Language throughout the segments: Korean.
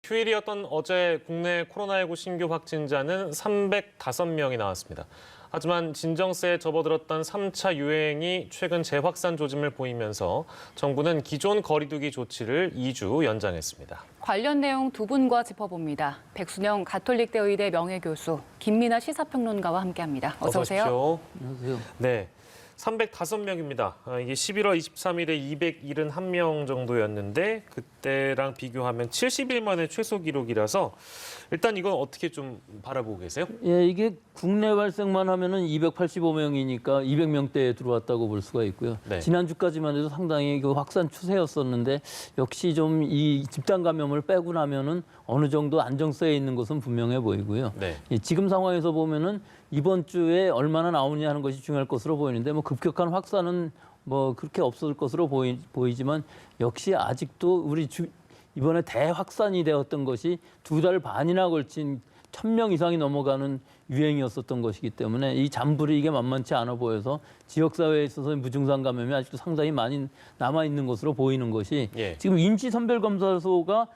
휴일이었던 어제 국내 코로나19 신규 확진자는 305명이 나왔습니다. 하지만 진정세에 접어들었던 3차 유행이 최근 재확산 조짐을 보이면서 정부는 기존 거리두기 조치를 2주 연장했습니다. 관련 내용 두 분과 짚어봅니다. 백순영 가톨릭대 의대 명예교수, 김민아 시사평론가와 함께합니다. 어서 오세요. 안녕하세요. 네. 305명입니다. 이게 11월 23일에 271명 정도였는데 그때랑 비교하면 70일 만에 최소 기록이라서 일단 이건 어떻게 좀 바라보고 계세요? 예, 이게 국내 발생만 하면은 285명이니까 200명대에 들어왔다고 볼 수가 있고요. 네. 지난주까지만 해도 상당히 그 확산 추세였었는데 역시 좀 이 집단 감염을 빼고 나면은 어느 정도 안정세에 있는 것은 분명해 보이고요. 네. 예, 지금 상황에서 보면은 이번 주에 얼마나 나오느냐 하는 것이 중요할 것으로 보이는데 뭐 급격한 확산은 뭐 그렇게 없을 것으로 보이지만 역시 아직도 이번에 대확산이 되었던 것이 2달 반이나 걸친 1,000명 이상이 넘어가는 유행이었었던 것이기 때문에 이 잠불이 이게 만만치 않아 보여서 지역사회에 있어서 무증상 감염이 아직도 상당히 많이 남아있는 것으로 보이는 것이 지금 인지선별검사소가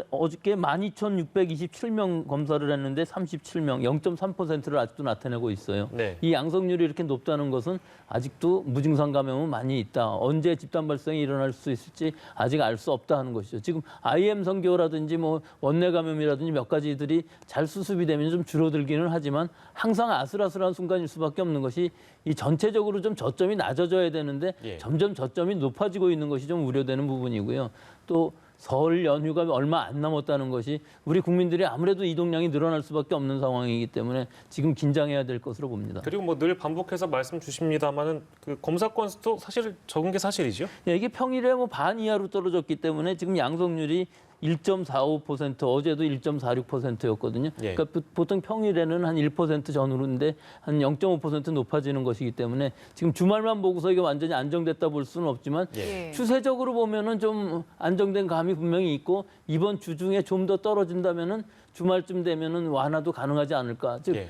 어저께 12,627명 검사를 했는데 37명, 0.3%를 아직도 나타내고 있어요. 네. 이 양성률이 이렇게 높다는 것은 아직도 무증상 감염은 많이 있다. 언제 집단 발생이 일어날 수 있을지 아직 알 수 없다 하는 것이죠. 지금 IM 선교라든지 뭐 원내 감염이라든지 몇 가지들이 잘 수습이 되면 좀 줄어들기는 하지만 항상 아슬아슬한 순간일 수밖에 없는 것이 이 전체적으로 좀 저점이 낮아져야 되는데 점점 저점이 높아지고 있는 것이 좀 우려되는 부분이고요. 또 설 연휴가 얼마 안 남았다는 것이 우리 국민들이 아무래도 이동량이 늘어날 수밖에 없는 상황이기 때문에 지금 긴장해야 될 것으로 봅니다. 그리고 뭐 늘 반복해서 말씀 주십니다만은 그 검사 건수도 사실 적은 게 사실이죠. 네, 이게 평일에 뭐 반 이하로 떨어졌기 때문에 지금 양성률이 1.45%, 어제도 1.46%였거든요. 그러니까 보통 평일에는 한 1% 전후인데 한 0.5% 높아지는 것이기 때문에 지금 주말만 보고서 이게 완전히 안정됐다 볼 수는 없지만 추세적으로 보면은 좀 안정된 감이 분명히 있고 이번 주 중에 좀 더 떨어진다면은 주말쯤 되면은 완화도 가능하지 않을까. 즉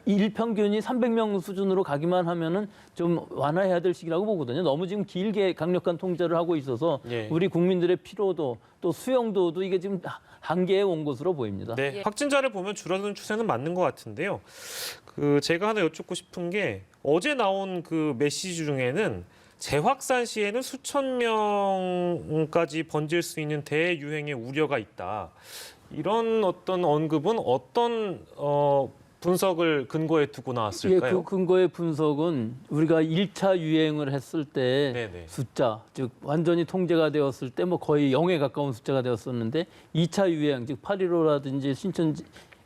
일평균이 300명 수준으로 가기만 하면은 좀 완화해야 될 시기라고 보거든요. 너무 지금 길게 강력한 통제를 하고 있어서 우리 국민들의 피로도 또 수용도도 이게 지금 한계에 온 것으로 보입니다. 네, 확진자를 보면 줄어드는 추세는 맞는 것 같은데요. 그 제가 하나 여쭙고 싶은 게 어제 나온 그 메시지 중에는 재확산 시에는 수천 명까지 번질 수 있는 대유행의 우려가 있다. 이런 어떤 언급은 어떤 분석을 근거에 두고 나왔을까요? 그 근거의 분석은 우리가 1차 유행을 했을 때 숫자, 즉 완전히 통제가 되었을 때 뭐 거의 0에 가까운 숫자가 되었었는데 2차 유행, 즉 8.15라든지 신천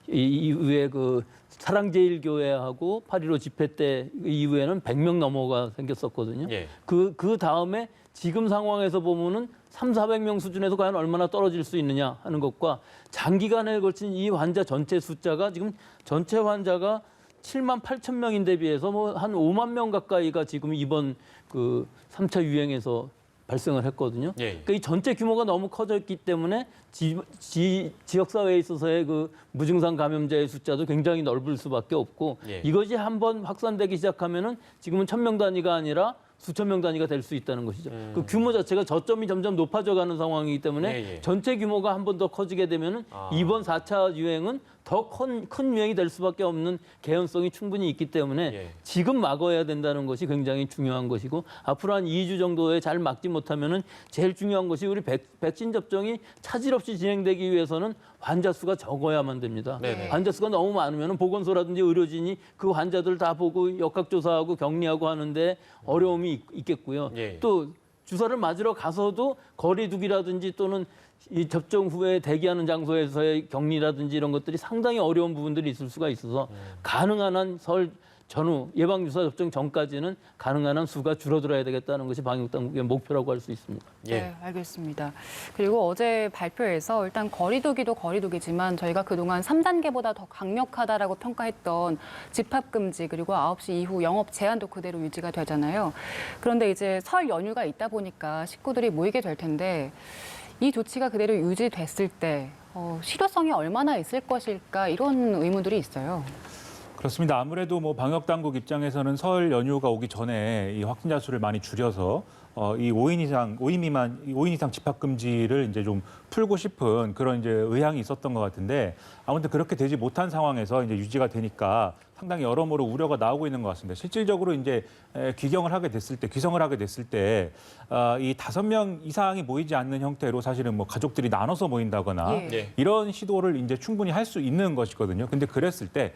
이후에 그 사랑제일교회하고 8.15 집회 때 이후에는 100명 넘어가 생겼었거든요. 그 다음에 지금 상황에서 보면은 300~400명 수준에서 과연 얼마나 떨어질 수 있느냐 하는 것과 장기간에 걸친 이 환자 전체 숫자가 지금 전체 환자가 78,000명인데 비해서 뭐 한 5만 명 가까이가 지금 이번 그 3차 유행에서 발생을 했거든요. 그러니까 이 전체 규모가 너무 커졌기 때문에 지역사회에 있어서의 그 무증상 감염자의 숫자도 굉장히 넓을 수밖에 없고 이것이 한번 확산되기 시작하면은 지금은 1,000명 단위가 아니라 수천 명 단위가 될 수 있다는 것이죠. 그 규모 자체가 저점이 점점 높아져가는 상황이기 때문에 전체 규모가 한 번 더 커지게 되면은 이번 4차 유행은 더 큰 유행이 될 수밖에 없는 개연성이 충분히 있기 때문에 지금 막아야 된다는 것이 굉장히 중요한 것이고 앞으로 한 2주 정도에 잘 막지 못하면은 제일 중요한 것이 우리 백신 접종이 차질 없이 진행되기 위해서는 환자 수가 적어야만 됩니다. 환자 수가 너무 많으면 보건소라든지 의료진이 그 환자들 다 보고 역학조사하고 격리하고 하는데 어려움이 있겠고요. 또 주사를 맞으러 가서도 거리두기라든지 또는 이 접종 후에 대기하는 장소에서의 격리라든지 이런 것들이 상당히 어려운 부분들이 있을 수가 있어서 가능한 한 설 전후 예방주사 접종 전까지는 가능한 한 수가 줄어들어야 되겠다는 것이 방역당국의 목표라고 할 수 있습니다. 네, 알겠습니다. 그리고 어제 발표에서 일단 거리두기도 거리두기지만 저희가 그동안 3단계보다 더 강력하다라고 평가했던 집합금지 그리고 9시 이후 영업 제한도 그대로 유지가 되잖아요. 그런데 이제 설 연휴가 있다 보니까 식구들이 모이게 될 텐데 이 조치가 그대로 유지됐을 때 실효성이 얼마나 있을 것일까 이런 의문들이 있어요. 그렇습니다. 아무래도 뭐 방역 당국 입장에서는 설 연휴가 오기 전에 이 확진자 수를 많이 줄여서 이 5인 이상 집합 금지를 이제 좀 풀고 싶은 그런 이제 의향이 있었던 것 같은데 아무튼 그렇게 되지 못한 상황에서 이제 유지가 되니까 상당히 여러모로 우려가 나오고 있는 것 같습니다. 실질적으로 이제 귀성을 하게 됐을 때 이 5명 이상이 모이지 않는 형태로 사실은 뭐 가족들이 나눠서 모인다거나 예. 이런 시도를 이제 충분히 할 수 있는 것이거든요. 근데 그랬을 때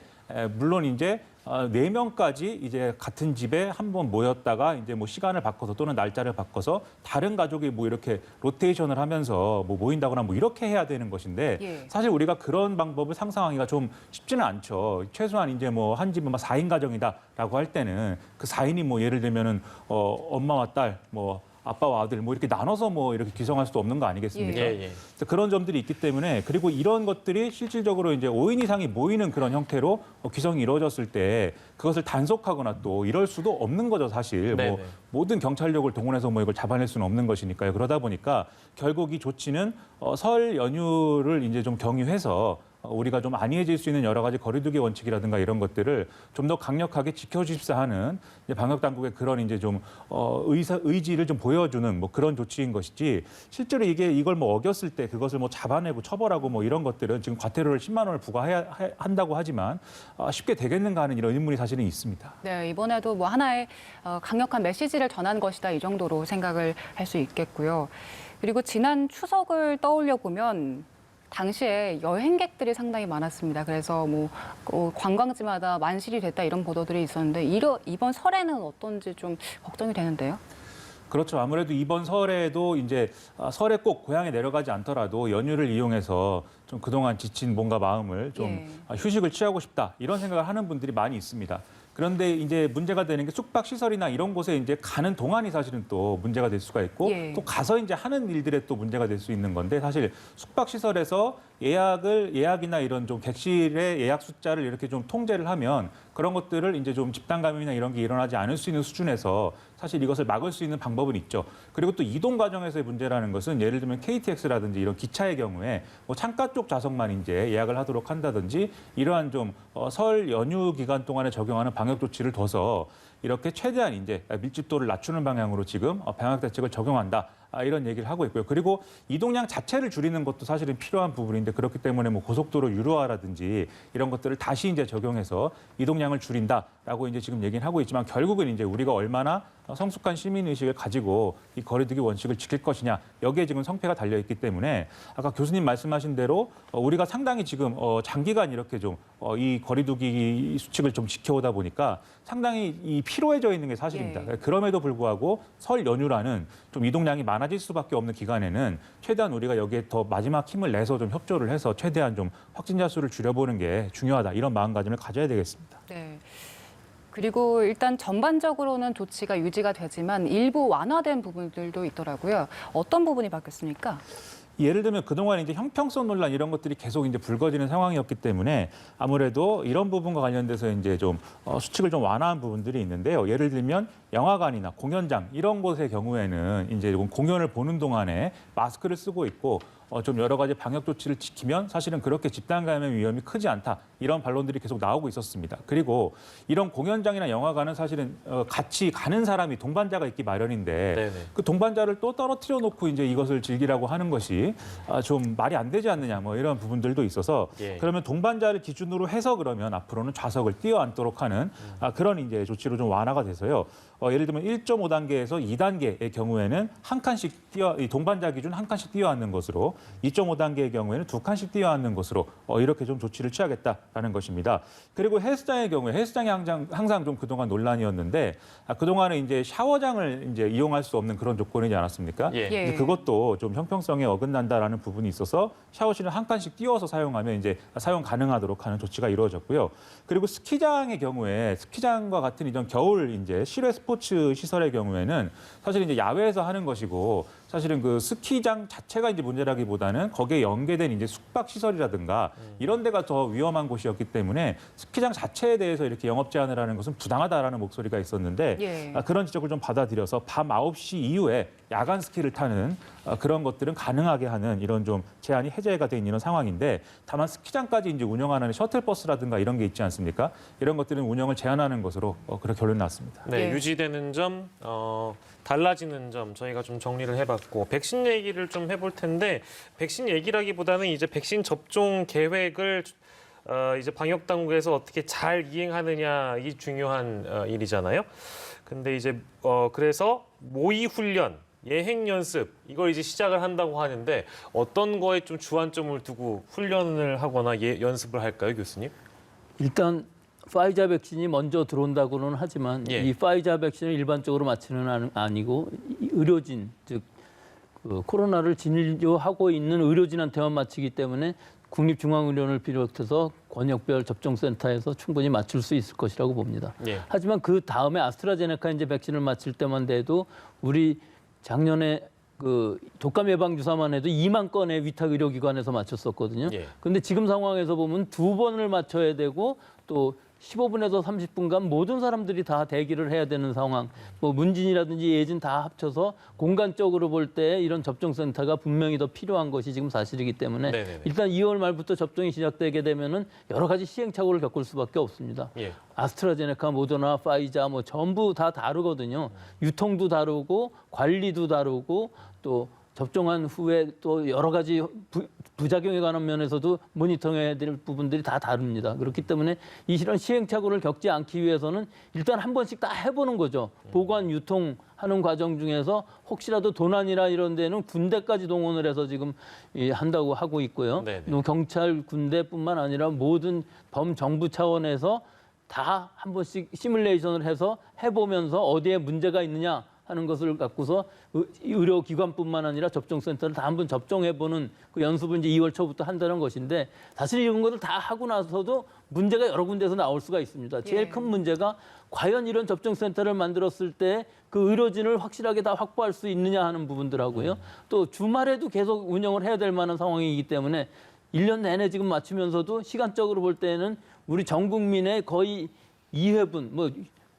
물론 이제 4명까지 이제 같은 집에 한번 모였다가 이제 뭐 시간을 바꿔서 또는 날짜를 바꿔서 다른 가족이 뭐 이렇게 로테이션을 하면서 뭐 모인다거나 뭐 이렇게 해야 되는 것인데 예. 사실 우리가 그런 방법을 상상하기가 좀 쉽지는 않죠. 최소한 이제 뭐 한 집은 4인 가정이다라고 할 때는 그 4인이 뭐 예를 들면은 엄마와 딸 뭐 아빠와 아들 뭐 이렇게 나눠서 뭐 이렇게 귀성할 수도 없는 거 아니겠습니까? 예. 그런 점들이 있기 때문에 그리고 이런 것들이 실질적으로 이제 5인 이상이 모이는 그런 형태로 귀성이 이루어졌을 때 그것을 단속하거나 또 이럴 수도 없는 거죠, 사실. 네네. 뭐 모든 경찰력을 동원해서 뭐 이걸 잡아낼 수는 없는 것이니까요. 그러다 보니까 결국 이 조치는 설 연휴를 이제 좀 경유해서 우리가 좀 안이해질 수 있는 여러 가지 거리두기 원칙이라든가 이런 것들을 좀 더 강력하게 지켜주십사 하는 이제 방역 당국의 그런 이제 좀 의지를 좀 보여주는 뭐 그런 조치인 것이지 실제로 이걸 뭐 어겼을 때 그것을 뭐 잡아내고 처벌하고 뭐 이런 것들은 지금 과태료를 10만 원을 부과해야 한다고 하지만 쉽게 되겠는가 하는 이런 의문이 사실은 있습니다. 네, 이번에도 뭐 하나의 강력한 메시지를 전한 것이다 이 정도로 생각을 할 수 있겠고요. 그리고 지난 추석을 떠올려 보면 당시에 여행객들이 상당히 많았습니다. 그래서 뭐 관광지마다 만실이 됐다 이런 보도들이 있었는데 이번 설에는 어떤지 좀 걱정이 되는데요. 그렇죠. 아무래도 이번 설에도 이제 설에 꼭 고향에 내려가지 않더라도 연휴를 이용해서 좀 그동안 지친 몸과 마음을 좀 휴식을 취하고 싶다 이런 생각을 하는 분들이 많이 있습니다. 그런데 이제 문제가 되는 게 숙박 시설이나 이런 곳에 이제 가는 동안이 사실은 또 문제가 될 수가 있고 또 가서 이제 하는 일들에 또 문제가 될 수 있는 건데 사실 숙박 시설에서 예약이나 이런 좀 객실의 예약 숫자를 이렇게 좀 통제를 하면 그런 것들을 이제 좀 집단 감염이나 이런 게 일어나지 않을 수 있는 수준에서 사실 이것을 막을 수 있는 방법은 있죠. 그리고 또 이동 과정에서의 문제라는 것은 예를 들면 KTX라든지 이런 기차의 경우에 뭐 창가 쪽 좌석만 이제 예약을 하도록 한다든지 이러한 좀 설 연휴 기간 동안에 적용하는 방역 조치를 둬서 이렇게 최대한 이제 밀집도를 낮추는 방향으로 지금 방역 대책을 적용한다. 이런 얘기를 하고 있고요. 그리고 이동량 자체를 줄이는 것도 사실은 필요한 부분인데 그렇기 때문에 뭐 고속도로 유료화라든지 이런 것들을 다시 이제 적용해서 이동량을 줄인다라고 이제 지금 얘기는 하고 있지만 결국은 이제 우리가 얼마나 성숙한 시민 의식을 가지고 이 거리두기 원칙을 지킬 것이냐 여기에 지금 성패가 달려 있기 때문에 아까 교수님 말씀하신 대로 우리가 상당히 지금 장기간 이렇게 좀 이 거리두기 수칙을 좀 지켜오다 보니까 상당히 이 피로해져 있는 게 사실입니다. 그럼에도 불구하고 설 연휴라는 좀 이동량이 많아질 수밖에 없는 기간에는 최대한 우리가 여기에 더 마지막 힘을 내서 좀 협조를 해서 최대한 좀 확진자 수를 줄여보는 게 중요하다 이런 마음가짐을 가져야 되겠습니다. 네. 그리고 일단 전반적으로는 조치가 유지가 되지만 일부 완화된 부분들도 있더라고요. 어떤 부분이 바뀌었습니까? 예를 들면 그동안 이제 형평성 논란 이런 것들이 계속 이제 불거지는 상황이었기 때문에 아무래도 이런 부분과 관련돼서 이제 좀 수칙을 좀 완화한 부분들이 있는데요. 예를 들면 영화관이나 공연장 이런 곳의 경우에는 이제 공연을 보는 동안에 마스크를 쓰고 있고 좀 여러 가지 방역 조치를 지키면 사실은 그렇게 집단 감염 위험이 크지 않다. 이런 반론들이 계속 나오고 있었습니다. 그리고 이런 공연장이나 영화관은 사실은 같이 가는 사람이 동반자가 있기 마련인데 네네. 그 동반자를 또 떨어뜨려 놓고 이제 이것을 즐기라고 하는 것이 좀 말이 안 되지 않느냐 뭐 이런 부분들도 있어서 그러면 동반자를 기준으로 해서 그러면 앞으로는 좌석을 띄어 앉도록 하는 그런 이제 조치로 좀 완화가 돼서요. 예를 들면 1.5단계에서 2단계의 경우에는 한 칸씩 동반자 기준 한 칸씩 띄어 앉는 것으로 2.5단계의 경우에는 두 칸씩 띄어 앉는 것으로 이렇게 좀 조치를 취하겠다라는 것입니다. 그리고 헬스장의 경우에 헬스장이 항상 좀 그동안 논란이었는데 그동안은 이제 샤워장을 이제 이용할 수 없는 그런 조건이지 않았습니까? 예. 그것도 좀 형평성에 어긋난다라는 부분이 있어서 샤워실을 한 칸씩 띄워서 사용하면 이제 사용 가능하도록 하는 조치가 이루어졌고요. 그리고 스키장의 경우에 스키장과 같은 이런 겨울 이제 실외 스포츠 시설의 경우에는 사실 이제 야외에서 하는 것이고 사실은 그 스키장 자체가 이제 문제라기보다는 거기에 연계된 이제 숙박 시설이라든가 이런 데가 더 위험한 곳이었기 때문에 스키장 자체에 대해서 이렇게 영업 제한을 하는 것은 부당하다라는 목소리가 있었는데 그런 지적을 좀 받아들여서 밤 9시 이후에 야간 스키를 타는 그런 것들은 가능하게 하는 이런 좀 제한이 해제가 돼 있는 이런 상황인데 다만 스키장까지 이제 운영하는 셔틀버스라든가 이런 게 있지 않습니까? 이런 것들은 운영을 제한하는 것으로 그렇게 결론이 났습니다. 네, 예. 유지되는 점, 달라지는 점 저희가 좀 정리를 해봤고 백신 얘기를 좀 해볼 텐데 백신 얘기라기보다는 이제 백신 접종 계획을 이제 방역 당국에서 어떻게 잘 이행하느냐 이 중요한 일이잖아요. 근데 이제 그래서 모의 훈련, 예행 연습 이걸 이제 시작을 한다고 하는데 어떤 거에 좀 주안점을 두고 훈련을 하거나 연습을 할까요, 교수님? 일단 파이자 백신이 먼저 들어온다고는 하지만 예. 이 파이자 백신을 일반적으로 맞히는 아니고 이 의료진 즉 그 코로나를 진료하고 있는 의료진한테만 맞히기 때문에 국립중앙의료원을 비롯해서 권역별 접종센터에서 충분히 맞출 수 있을 것이라고 봅니다. 예. 하지만 그 다음에 아스트라제네카 이제 백신을 맞힐 때만 돼도 우리 작년에 그 독감 예방 주사만 해도 2만 건의 위탁 의료기관에서 맞췄었거든요. 예. 그런데 지금 상황에서 보면 2번을 맞춰야 되고 또 15분에서 30분간 모든 사람들이 다 대기를 해야 되는 상황. 뭐 문진이라든지 예진 다 합쳐서 공간적으로 볼 때 이런 접종센터가 분명히 더 필요한 것이 지금 사실이기 때문에 네네네. 일단 2월 말부터 접종이 시작되게 되면은 여러 가지 시행착오를 겪을 수밖에 없습니다. 예. 아스트라제네카, 모더나, 파이자 뭐 전부 다 다르거든요. 유통도 다르고 관리도 다르고 또 접종한 후에 또 여러 가지 부작용에 관한 면에서도 모니터링해야 될 부분들이 다 다릅니다. 그렇기 때문에 이런 시행착오를 겪지 않기 위해서는 일단 한 번씩 다 해보는 거죠. 보관, 유통하는 과정 중에서 혹시라도 도난이나 이런 데는 군대까지 동원을 해서 지금 한다고 하고 있고요. 네네. 또 경찰, 군대뿐만 아니라 모든 범정부 차원에서 다 한 번씩 시뮬레이션을 해서 해보면서 어디에 문제가 있느냐 하는 것을 갖고서 의료기관뿐만 아니라 접종센터를 다 한번 접종해보는 그 연습을 이제 2월 초부터 한다는 것인데 사실 이런 것을 다 하고 나서도 문제가 여러 군데에서 나올 수가 있습니다. 제일 예. 큰 문제가 과연 이런 접종센터를 만들었을 때 그 의료진을 확실하게 다 확보할 수 있느냐 하는 부분들하고요. 또 주말에도 계속 운영을 해야 될 만한 상황이기 때문에 1년 내내 지금 맞추면서도 시간적으로 볼 때는 우리 전 국민의 거의 2회분, 뭐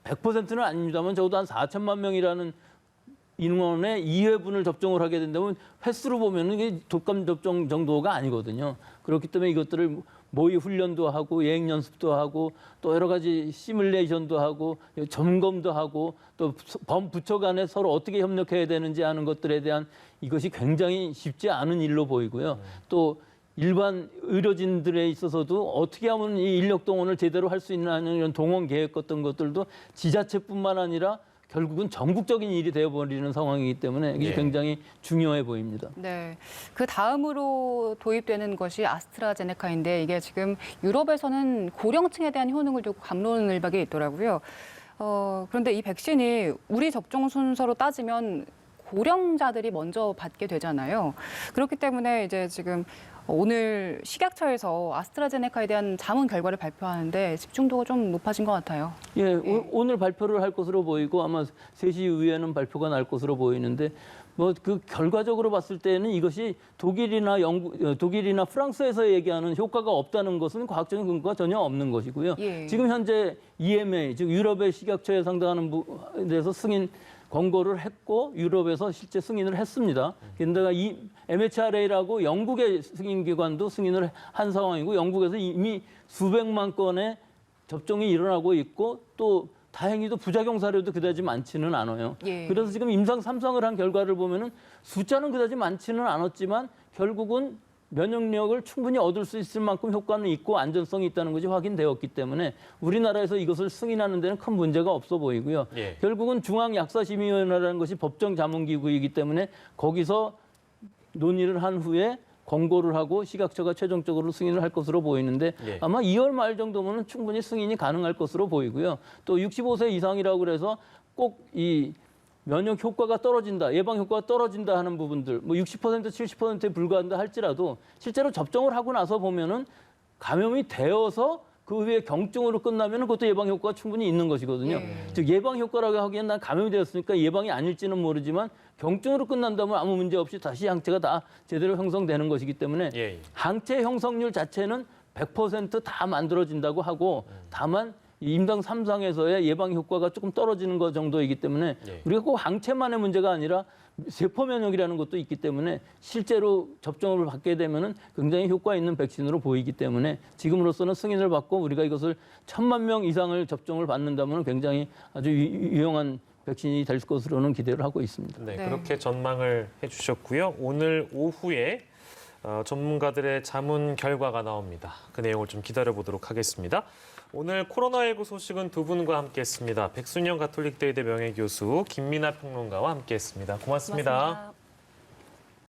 100%는 아닙니다만 적어도 한 4천만 명이라는 인원의 2회분을 접종을 하게 된다면 횟수로 보면 이게 독감 접종 정도가 아니거든요. 그렇기 때문에 이것들을 모의 훈련도 하고 예행 연습도 하고 또 여러 가지 시뮬레이션도 하고 점검도 하고 또 범부처 간에 서로 어떻게 협력해야 되는지 하는 것들에 대한 이것이 굉장히 쉽지 않은 일로 보이고요. 또 일반 의료진들에 있어서도 어떻게 하면 이 인력 동원을 제대로 할 수 있나 하는 이런 동원 계획 같은 것들도 지자체뿐만 아니라 결국은 전국적인 일이 되어버리는 상황이기 때문에 이게 예. 굉장히 중요해 보입니다. 네. 그 다음으로 도입되는 것이 아스트라제네카인데 이게 지금 유럽에서는 고령층에 대한 효능을 두고 갑론을박이 있더라고요. 그런데 이 백신이 우리 접종 순서로 따지면 고령자들이 먼저 받게 되잖아요. 그렇기 때문에 이제 지금 오늘 식약처에서 아스트라제네카에 대한 자문 결과를 발표하는데 집중도가 좀 높아진 것 같아요. 예, 네. 오늘 발표를 할 것으로 보이고 아마 3시 이후에는 발표가 날 것으로 보이는데 뭐 그 결과적으로 봤을 때는 이것이 독일이나 프랑스에서 얘기하는 효과가 없다는 것은 과학적인 근거가 전혀 없는 것이고요. 예. 지금 현재 EMA 즉 유럽의 식약처에 상당하는 데서 승인 권고를 했고 유럽에서 실제 승인을 했습니다. 게다가 이 MHRA라고 영국의 승인기관도 승인을 한 상황이고 영국에서 이미 수백만 건의 접종이 일어나고 있고 또 다행히도 부작용 사례도 그다지 많지는 않아요. 예. 그래서 지금 임상 3상을 한 결과를 보면은 숫자는 그다지 많지는 않았지만 결국은 면역력을 충분히 얻을 수 있을 만큼 효과는 있고 안전성이 있다는 것이 확인되었기 때문에 우리나라에서 이것을 승인하는 데는 큰 문제가 없어 보이고요. 예. 결국은 중앙약사심의위원회라는 것이 법정 자문기구이기 때문에 거기서 논의를 한 후에 권고를 하고 식약처가 최종적으로 승인을 할 것으로 보이는데 예. 아마 2월 말 정도면 충분히 승인이 가능할 것으로 보이고요. 또 65세 이상이라고 그래서 꼭 이 면역 효과가 떨어진다, 예방 효과가 떨어진다 하는 부분들, 뭐 60%, 70%에 불과한다 할지라도 실제로 접종을 하고 나서 보면은 감염이 되어서 그 후에 경증으로 끝나면 그것도 예방 효과가 충분히 있는 것이거든요. 예. 즉 예방 효과라고 하기엔 난 감염이 되었으니까 예방이 아닐지는 모르지만 경증으로 끝난다면 아무 문제 없이 다시 항체가 다 제대로 형성되는 것이기 때문에 예. 항체 형성률 자체는 100% 다 만들어진다고 하고 다만 이 임당 3상에서의 예방 효과가 조금 떨어지는 것 정도이기 때문에 예. 우리가 꼭 항체만의 문제가 아니라 세포 면역이라는 것도 있기 때문에 실제로 접종을 받게 되면은 굉장히 효과 있는 백신으로 보이기 때문에 지금으로서는 승인을 받고 우리가 이것을 1,000만 명 이상을 접종을 받는다면 굉장히 아주 유용한 백신이 될 것으로는 기대를 하고 있습니다. 네, 네. 그렇게 전망을 해주셨고요. 오늘 오후에 전문가들의 자문 결과가 나옵니다. 그 내용을 좀 기다려보도록 하겠습니다. 오늘 코로나19 소식은 두 분과 함께했습니다. 백순영 가톨릭대의대 명예교수, 김민아 평론가와 함께했습니다. 고맙습니다. 고맙습니다.